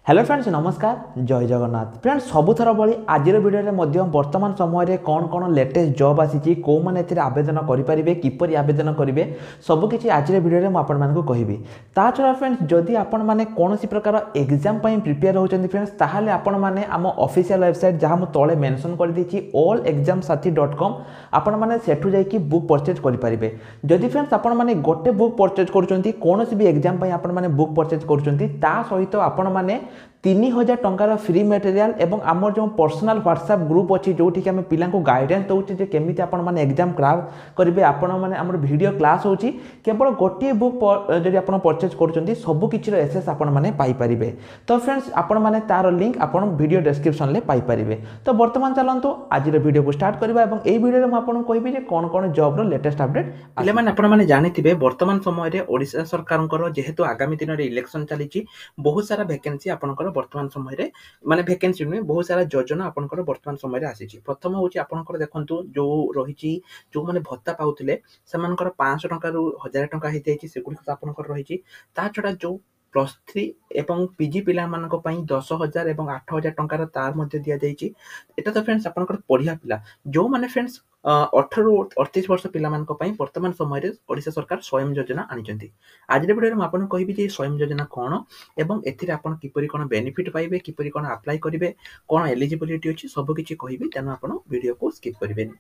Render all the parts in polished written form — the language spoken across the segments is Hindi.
हेलो फ्रेंड्स नमस्कार जय जगन्नाथ फ्रेंड्स सबुथर भाई आज वीडियो वर्तमान समय कौन कौन लेटेस्ट जॉब आसी कौ मैंने आवेदन करेंगे किपर आवेदन करेंगे सबकि आज वीडियो मुझे कहबी ता छड़ा फ्रेंड्स जदि आपण मैंने कौन प्रकार एग्जाम प्रिपेयर होती फ्रेंड्स ताहले आपण मैंने आम ऑफिशियल वेबसाइट जहाँ मुझे तले मेंशन कर देछि allexamsathi.com आपण मैंने सेठू जाइए बुक परचेज करेंगे जदि फ्रेंड्स आपण मैंने गोटे बुक परचेज करुँच कौन भी एग्जाम आपण मैंने बुक परचेज करुँच सहित आपण मैंने 3000 टंकार फ्री मटेरियल एवं आमर जो पर्सनल व्हाट्सएप ग्रुप अच्छी जो आम पिला गाइडेंस दौचे केमी आपण एग्जाम क्रैक करेंगे आपण मैंने आम वीडियो क्लास होची केवल गोटे बुक जब आप परचेज कर सबकि एसेस आपने पाइपर तो फ्रेंड्स आपण मैंने तार लिंक आप वीडियो डिस्क्रिप्शन में पाइपर तो बर्तमान चलतु आज वीडियो को स्टार्ट करवा और यही वीडियो में आपको कहबी कौन कौन जॉब लेटेस्ट अपडेट पहले मैंने आपने जानी वर्तमान समय ओडिशा सरकार जेहेतु आगामी दिन में इलेक्शन चली बहुत सारा वैकेंसी आपंकर वर्तमान समय माने वैकेंसी नुहे बहुत सारा योजना आपंकर वर्तमान समय आसी प्रथम हूँ आपंकर देखो जो रही जो मैंने भत्ता पाते से 500 टंका रु 1000 टंका होती से गुड़िक आपंकर रही छड़ा जो प्लस 3 एवं पीजी पिला 10,000 एवं 8,000 टंकार तार मध्य दि जाइए एटा तो फ्रेंड्स आपंकर पढ़िया पिला जो मैंने फ्रेंड्स 18 रु 38 वर्ष पिला वर्तमान समय ओडिशा सरकार स्वयं योजना आनी आज वीडियो में आपको कहबी स्वयं योजना कौन एवं एथिरे आपण किपरि कोन बेनिफिट पाइबे किपरि कोन अप्लाई करिवे कोन एलिजिबिलिटी अछि सब किछि कहबी तेनु आपण वीडियो को स्किप करिवेनी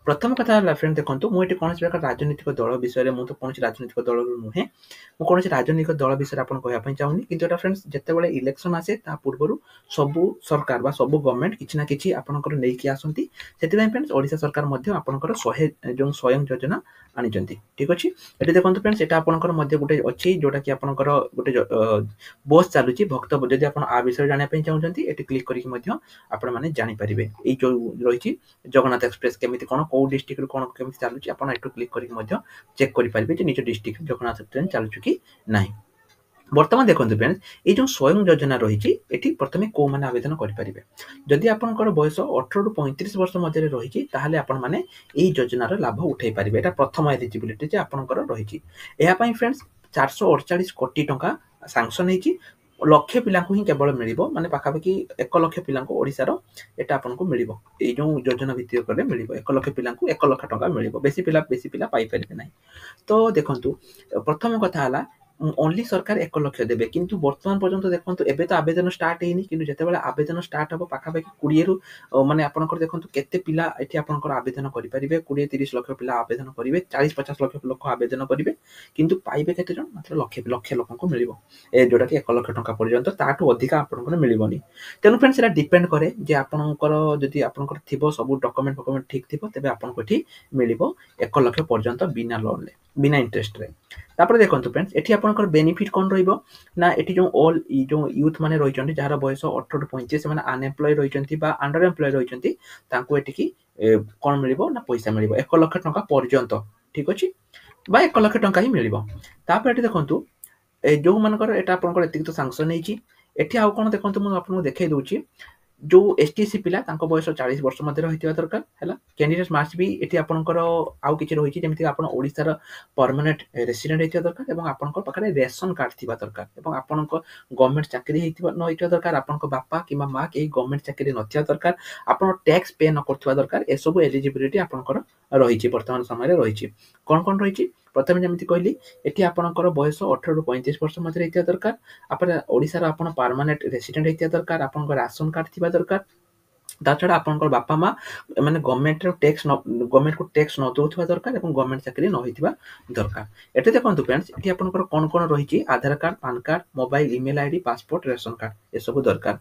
प्रथम कथा है फ्रेंड देखंतु मु एटी कोनसी प्रकार राजनीतिक दल विषय मु तो कोनसी राजनीतिक दल नुहे मु कोनसी राजनीतिक दल विषय आपण कहया पई चाहुनी किंतु एटा फ्रेंड्स जत्ते बेले इलेक्शन आसे ता पूर्वरु सबु सरकार बा सबु गवर्नमेंट किछि ना किछि आपनकर नेकी आसंती सेति पई फ्रेंड्स ओडिशा सरकार मध्ये आपनकर 100 जो स्वयं योजना आनी ठीक अच्छे ये देखो फ्रेंड्स ये आपंकर गोटे अच्छी जोटा कि आपंकर गोटे बस चलुची भक्त जदि आप आ विषय जानापी चाहते ये क्लिक करके जानीपर ये जो रही जगन्नाथ एक्सप्रेस केमी कौन कौ डिस्ट्रिक्ट कौन केमी चलुची आप क्लिक करके चेक करेंगे निज डिस्ट्रिक्ट जगन्नाथ ट्रेन चलुची कि ना बर्तमान देखो फ्रेंड्स ये जो स्वयं योजना रही प्रथम कौ मैंने आवेदन करेंगे जदि आपंकर बयस 18 रु 35 वर्ष मध्य रही आपने योजनार लाभ उठे पारे यहाँ प्रथम एलिजिबिलिटी आपंकर रही फ्रेंड्स 448 कोटी टंका सांक्शन होती लक्षे पिला ही केवल मिल माने पाखापाखि 1 लाख पिला ओडिशार एटा आपको मिल जो योजना भित्तिक कले मिल 1 लाख पिला 1 लाख टंका मिल बेसी पिला पाई पारे ना तो देखो प्रथम कथा है ओनली सरकार 1 लाख देवे किंतु वर्तमान पर्यंत देखो एबे तो आवेदन स्टार्ट होनी किंतु जितेबाला आवेदन स्टार्ट हम पाखापाखि 20 रु माने आपनकर देखो केते पिला एठी आपनकर आवेदन करि परिबे 20-30 लाख पिला आवेदन करिवे 40-50 लाख लोक आवेदन करिवे किंतु पाइबे केते जण मात्र लाख लोक को मिलिबो ए जोटा कि 1 लाख टंका पर्यंत ताठू अधिक आपनकर मिलिबोनी तेनु फ्रेंड्स एटा डिपेंड करे जे आपनकर जदि आपनकर थिबो सब डॉक्यूमेंट ठीक थिबो तबे आपनको एठी मिलिबो 1 लाख पर्यंत बिना लोन ले बिना इंटरेस्ट रे तापर देखो फ्रेंड्स एठी आपनकर बेनिफिट कौन रहिबो ना एठी जो ऑल जो यूथ माने रहिचंती जार बयस 18 रु 35 माने अनएम्प्लॉय रहिचंती बा अंडर एम्प्लॉय रहिचंती तांको एठी की कौन मिलिबो ना पैसा मिलिबो 1 लाख टंका पर्यंत ठीक अछि बा 1 लाख टंका ही मिलिबो तापर एठी देखंतु जो मानकर एटा आपनकर एतिक तो सैंक्शन हेची एठी आउ कोन देखंतु मु आपनको देखाइ दोची जो एसटीसी पिला तांको बयस 40 वर्ष मध्य रहितबा दरकार हैला कैंडिडेट मार्क्स भी एठी आपनकर आउ किछि रहिछि जेमिति आपण ओडिसा र परमानेंट रेसिडेंट हेतिबा दरकार एवं आपनकर पाखरे रेशन कार्ड थिबा दरकार एवं आपनकर गवर्नमेंट चाकरी हेतिबा न हेतिबा दरकार आपनकर बापा किबा मां के गवर्नमेंट चाकरी नथिबा दरकार आपण टैक्स पे न करथिबा दरकार ए सब एलिजिबिलिटी आपनकर रहिछि वर्तमान समय रे रहिछि कोन रहिछि प्रथम जेमिति कहली एठी आपनकर बयस 18 रु 35 वर्ष मध्य हेतिबा दरकार आपण ओडिसा र आपण परमानेंट रेसिडेंट हेतिबा दरकार आपनकर राशन कार्ड थिबा दरकार ता छड़ा आपनकर बापा मां माने गवर्नमेंट को टैक्स न दउथबा दरकार एवं गवर्नमेंट चाकरी न होइथिबा दरकार एटे देखंतु फ्रेंड्स एठी आपनकर कोन रहिछि Aadhaar card PAN card mobile email ID passport ration card ए सब दरकार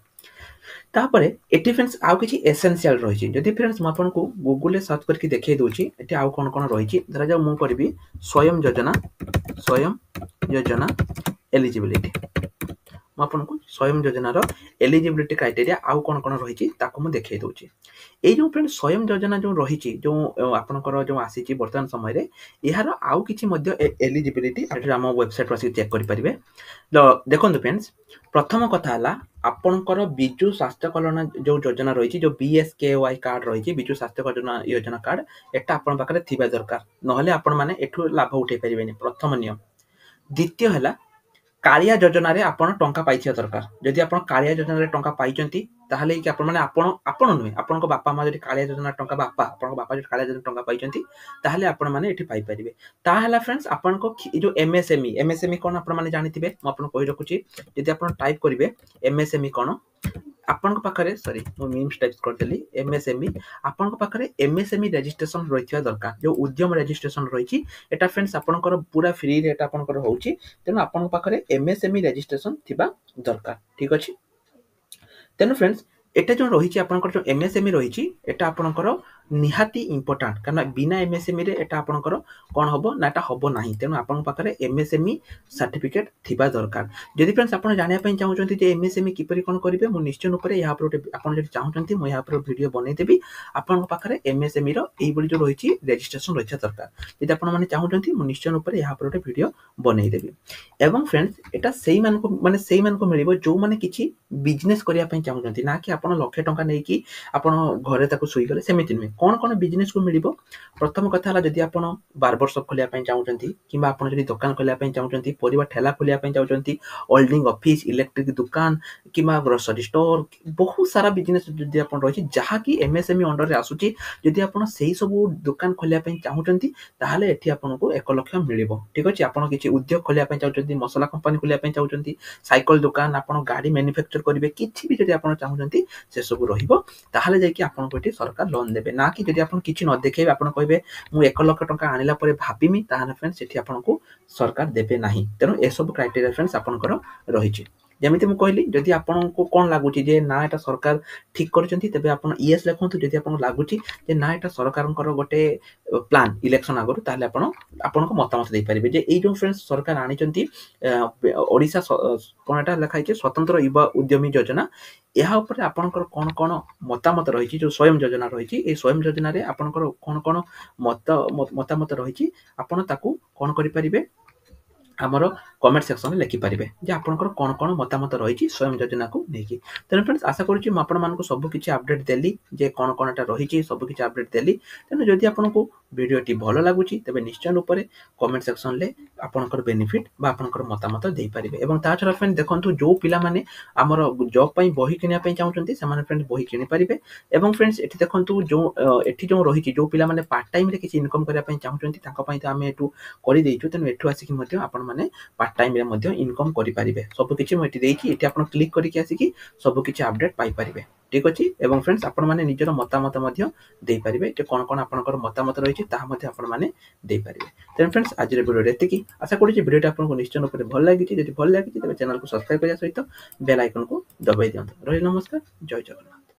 तापरे एटी फ्रेंड्स आउ किछि एसेंशियल रहिछि जदि फ्रेंड्स म आपनको गूगल ले सर्च करके देखै दोछि एटी आउ कोन रहिछि धरा जाऊ मु करबी स्वयं योजना एलिजिबिलिटी आपको स्वयं योजनार एलिजिबिलिटी क्राइटेरिया आउ कोन रही ताको देखई दूची ये जो फ्रेंड स्वयं योजना जो रही जो आपनकर जो आसी वर्तमान समय यार आउ किछि एलिजिबिलिटी आम वेबसाइट पर चेक करेंगे देखो फ्रेंड्स प्रथम कथा है आपनकर बिजु स्वास्थ्य कल्याण जो योजना रही जो BSKY कार्ड रही बिजु स्वास्थ्य योजना कार्ड एटा आपन पाखरे थिबा दरकार नहले आपण माने एठु लाभ उठे परिबेनी प्रथम नियम द्वितीय है କାଳିଆ ଯୋଜନାରେ ଆପଣ ଟଙ୍କା ପାଇଥିବା ଦରକାର। ଯଦି ଆପଣ କାଳିଆ ଯୋଜନାରେ ଟଙ୍କା ପାଇଛନ୍ତି ତାହେଲେ କି ଆପଣ ମାନେ ଆପଣ ନୁହେଁ, ଆପଣଙ୍କ ବାପା ମା ଯଦି କାଳିଆ ଯୋଜନା ଟଙ୍କା ଆପଣଙ୍କ ବାପା ଯଦି କାଳିଆ ଯୋଜନା ଟଙ୍କା ପାଇଛନ୍ତି ତାହେଲେ ଆପଣମାନେ ଏଠି ପାଇପାରିବେ। ତାହା ହେଲା ଫ୍ରେଣ୍ଡସ୍ ଆପଣଙ୍କ ଏଇ ଯୋଉ ଏମଏସଏମଇ କଣ ଆପଣମାନେ ଜାଣିଥିବେ, ମୁଁ ଆପଣଙ୍କୁ କହି ରଖୁଛି। ଯଦି ଆପଣ ଟାଇପ୍ କରିବେ ଏମଏସଏମଇ କଣ, ଆପଣଙ୍କ ପାଖରେ ମୁଁ ମିମ୍ସ ଟାଇପ୍ କରିଦେଲି ଏମଏସଏମଇ, ଆପଣଙ୍କ ପାଖରେ ଏମଏସଏମଇ ରେଜିଷ୍ଟ୍ରେସନ ରହିଥିବା ଦରକାର। ଯୋଉ ଉଦ୍ୟମ ରେଜିଷ୍ଟ୍ରେସନ ରହିଛି ଏଟା ଫ୍ରେଣ୍ଡସ୍ ଆପଣଙ୍କର ପୁରା ଫ୍ରିରେ ଏଟା ଆପଣଙ୍କର ହଉଛି। ତେଣୁ ଆପଣଙ୍କ ପାଖରେ ଏମଏସଏମଇ ରେଜିଷ୍ଟ୍ରେସନ ଥିବା ଦରକାର, ଠିକ ଅଛି। ତେଣୁ ଫ୍ରେଣ୍ଡସ୍ এটা ଯୋଉ ରହିଛି ଆପଣଙ୍କର ଯୋଉ ଏମଏସଏମଇ ରହିଛି ଏଟା ଆପଣଙ୍କର ନିହାତି ଇମ୍ପୋର୍ଟାଣ୍ଟ, କାରଣ ବିନା ଏମଏସଏମଇ ରେ ଏଟା ଆପଣଙ୍କର କଣ ହବ ନା ଏଟା ହବ ନାହିଁ। ତେଣୁ ଆପଣଙ୍କ ପାଖରେ ଏମଏସଏମଇ ସାର୍ଟିଫିକେଟ ଥିବା ଦରକାର। ଯଦି ଫ୍ରେଣ୍ଡସ୍ ଆପଣ ଜାଣିବା ପାଇଁ ଚାହୁଁଛନ୍ତି ଯେ ଏମଏସଏମଇ କିପରି କଣ କରିବେ, ମୁଁ ନିଶ୍ଚୟ ଉପରେ ଏହା ଉପରେ ଆପଣ ଯଦି ଚାହୁଁଛନ୍ତି ମୁଁ ଏହା ଉପରେ ଭିଡ଼ିଓ ବନେଇଦେବି। ଆପଣଙ୍କ ପାଖରେ ଏମଏସଏମଇ ର ଏଇଭଳି ଯୋଉ ରହିଛି ରେଜିଷ୍ଟ୍ରେସନ ରହିଥିବା ଦରକାର। ଯଦି ଆପଣମାନେ ଚାହୁଁଛନ୍ତି ମୁଁ ନିଶ୍ଚୟ ଉପରେ ଏହା ଉପରେ ଭିଡ଼ିଓ ବନେଇଦେବି। ଏବଂ ଫ୍ରେଣ୍ଡସ୍ ଏଟା ସେଇମାନଙ୍କୁ ମିଳିବ ଯୋଉମାନେ କିଛି ବିଜନେସ୍ କରିବା ପାଇଁ ଚାହୁଁଛନ୍ତି, ନା କି ଆପଣ ଲକ୍ଷେ ଟଙ୍କା ନେଇକି ଆପଣ ଘରେ ତାକୁ ଶୋଇଗଲେ, ସେମିତି ନୁହେଁ। କଣ ବିଜନେସକୁ ମିଳିବ, ପ୍ରଥମ କଥା ହେଲା ଯଦି ଆପଣ ବାର୍ବର ସପ୍ ଖୋଲିବା ପାଇଁ ଚାହୁଁଛନ୍ତି, କିମ୍ବା ଆପଣ ଯଦି ଦୋକାନ ଖୋଲିବା ପାଇଁ ଚାହୁଁଛନ୍ତି, ପରିବା ଠେଲା ଖୋଲିବା ପାଇଁ ଚାହୁଁଛନ୍ତି, ହୋଲ୍ଡିଂ ଅଫିସ, ଇଲେକ୍ଟ୍ରିକ ଦୋକାନ କିମ୍ବା ଗ୍ରୋସରୀ ଷ୍ଟୋର, ବହୁତ ସାରା ବିଜନେସ୍ ଯଦି ଆପଣ ରହିଛି ଯାହାକି ଏମଏସଏମଇ ଅଣ୍ଡରରେ ଆସୁଛି, ଯଦି ଆପଣ ସେଇ ସବୁ ଦୋକାନ ଖୋଲିବା ପାଇଁ ଚାହୁଁଛନ୍ତି ତାହେଲେ ଏଠି ଆପଣଙ୍କୁ 1 ଲକ୍ଷ ମିଳିବ, ଠିକ ଅଛି। ଆପଣ କିଛି ଉଦ୍ୟୋଗ ଖୋଲିବା ପାଇଁ ଚାହୁଁଛନ୍ତି, ମସଲା କମ୍ପାନୀ ଖୋଲିବା ପାଇଁ ଚାହୁଁଛନ୍ତି, ସାଇକେଲ ଦୋକାନ, ଆପଣ ଗାଡି ମ୍ୟାନୁଫ୍ୟାକ୍ଚର କରିବେ, କିଛି ବି ଯଦି ଆପଣ ଚାହୁଁଛନ୍ତି ସେ ସବୁ ରହିବ, ତାହେଲେ ଯାଇକି ଆପଣଙ୍କୁ ଏଠି ସରକାର ଲୋନ ଦେବେ। ନା କି ଯଦି ଆପଣ କିଛି ନ ଦେଖେଇବେ, ଆପଣ କହିବେ ମୁଁ 1 ଲକ୍ଷ ଟଙ୍କା ଆଣିଲା ପରେ ଭାବିମି, ତାହେଲେ ଫ୍ରେଣ୍ଡସ୍ ସେଠି ଆପଣଙ୍କୁ ସରକାର ଦେବେ ନାହିଁ। ତେଣୁ ଏସବୁ କ୍ରାଇଟେରିଆ ଫ୍ରେଣ୍ଡସ୍ ଆପଣଙ୍କର ରହିଛି। ଯେମିତି ମୁଁ କହିଲି, ଯଦି ଆପଣଙ୍କୁ କଣ ଲାଗୁଛି ଯେ ନା ଏଟା ସରକାର ଠିକ କରିଛନ୍ତି, ତେବେ ଆପଣ ୟେସ୍ ଲେଖନ୍ତୁ। ଯଦି ଆପଣଙ୍କୁ ଲାଗୁଛି ଯେ ନା ଏଟା ସରକାରଙ୍କର ଗୋଟେ ପ୍ଲାନ୍ ଇଲେକ୍ସନ ଆଗରୁ, ତାହେଲେ ଆପଣ ଆପଣଙ୍କ ମତାମତ ଦେଇପାରିବେ ଯେ ଏଇ ଯୋଉ ଫ୍ରେଣ୍ଡସ୍ ସରକାର ଆଣିଛନ୍ତି ଓଡ଼ିଶା କଣ ଏଟା ଲେଖା ହେଇଛି ସ୍ୱତନ୍ତ୍ର ଯୁବ ଉଦ୍ୟମୀ ଯୋଜନା, ଏହା ଉପରେ ଆପଣଙ୍କର କଣ ମତାମତ ରହିଛି। ଯୋଉ ସ୍ୱୟଂ ଯୋଜନା ରହିଛି, এই ସ୍ୱୟଂ ଯୋଜନାରେ ଆପଣଙ୍କର କଣ ମତାମତ ରହିଛି, ଆପଣ ତାକୁ କଣ କରିପାରିବେ, ଆମର କମେଣ୍ଟ ସେକ୍ସନରେ ଲେଖିପାରିବେ ଯେ ଆପଣଙ୍କର କଣ ମତାମତ ରହିଛି ସ୍ୱୟଂ ଯୋଜନାକୁ ନେଇକି। ତେଣୁ ଫ୍ରେଣ୍ଡସ୍ ଆଶା କରୁଛି ମୁଁ ଆପଣମାନଙ୍କୁ ସବୁ କିଛି ଅପଡେଟ୍ ଦେଲି ଯେ କଣ ଏଟା ରହିଛି, ସବୁ କିଛି ଅପଡେଟ୍ ଦେଲି। ତେଣୁ ଯଦି ଆପଣଙ୍କୁ ଭିଡ଼ିଓଟି ଭଲ ଲାଗୁଛି ତେବେ ନିଶ୍ଚୟ ଉପରେ କମେଣ୍ଟ ସେକ୍ସନରେ ଆପଣଙ୍କର ବେନିଫିଟ୍ ବା ଆପଣଙ୍କର ମତାମତ ଦେଇପାରିବେ। ଏବଂ ତା ଛଡ଼ା ଫ୍ରେଣ୍ଡ ଦେଖନ୍ତୁ, ଯୋଉ ପିଲାମାନେ ଆମର ଜବ୍ ପାଇଁ ବହି କିଣିବା ପାଇଁ ଚାହୁଁଛନ୍ତି ସେମାନେ ଫ୍ରେଣ୍ଡ ବହି କିଣିପାରିବେ। ଏବଂ ଫ୍ରେଣ୍ଡସ୍ ଏଠି ଦେଖନ୍ତୁ, ଏଠି ଯୋଉ ରହିଛି, ଯୋଉ ପିଲାମାନେ ପାର୍ଟ ଟାଇମରେ କିଛି ଇନକମ୍ କରିବା ପାଇଁ ଚାହୁଁଛନ୍ତି ତାଙ୍କ ପାଇଁ ତ ଆମେ ଏଠୁ କରିଦେଇଛୁ। ତେଣୁ ଏଠୁ ଆସିକି ମଧ୍ୟ ଆପଣମାନେ ପାର୍ଟ ଟାଇମରେ ମଧ୍ୟ ଇନକମ୍ କରିପାରିବେ। ସବୁ କିଛି ମୁଁ ଏଠି ଦେଇଛି, ଏଠି ଆପଣ କ୍ଲିକ୍ କରିକି ଆସିକି ସବୁ କିଛି ଅପଡେଟ୍ ପାଇପାରିବେ, ଠିକ ଅଛି। ଏବଂ ଫ୍ରେଣ୍ଡସ୍ ଆପଣମାନେ ନିଜର ମତାମତ ମଧ୍ୟ ଦେଇପାରିବେ ଯେ କଣ ଆପଣଙ୍କର ମତାମତ ରହିଛି, ତାହା ମଧ୍ୟ ଆପଣମାନେ ଦେଇପାରିବେ। ତେଣୁ ଫ୍ରେଣ୍ଡସ୍ ଆଜିର ଭିଡ଼ିଓରେ ଏତିକି। ଆଶା କରୁଛି ଭିଡ଼ିଓଟି ଆପଣଙ୍କୁ ନିଶ୍ଚୟ ଉପରେ ଭଲ ଲାଗିଛି। ଯଦି ଭଲ ଲାଗିଛି ତେବେ ଚ୍ୟାନେଲକୁ ସବସ୍କ୍ରାଇବ କରିବା ସହିତ ବେଲ୍ ଆଇକନକୁ ଦବାଇ ଦିଅନ୍ତୁ। ରହିଲି, ନମସ୍କାର, ଜୟ ଜଗନ୍ନାଥ।